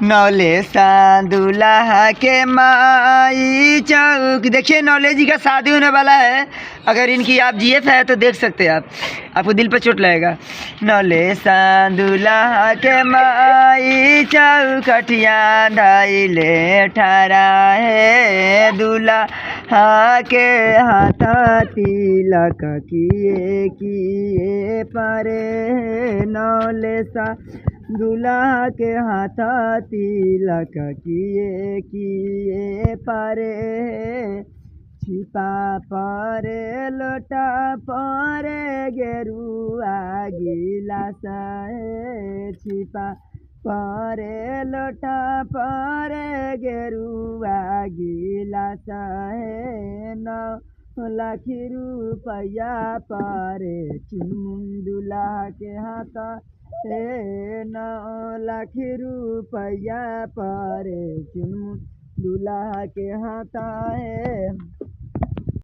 नौले सा दूल्हा के माई चौक। देखिए नौले जी का शादी होने वाला है। अगर इनकी आप जीएफ है तो देख सकते हैं आप, आपको दिल पर चोट लगेगा। नौले सा दूल्हा के माई चौखटिया ढाईले ठारा है। दूल्हा के हाथ तिलक किए किए पारे। नौले सा दूल्हा के हाथ तिलक किए किए पारे। छिपा परे लोटा परे गेरुआ गिलास है। छिपा परे लोटा परे गेरुआ गिलास है। 9 लाख रुपया परे चुन दूल्हा के हाथ हे। 9 लाख रुपया परे चुन दूल्हा के हाथ है।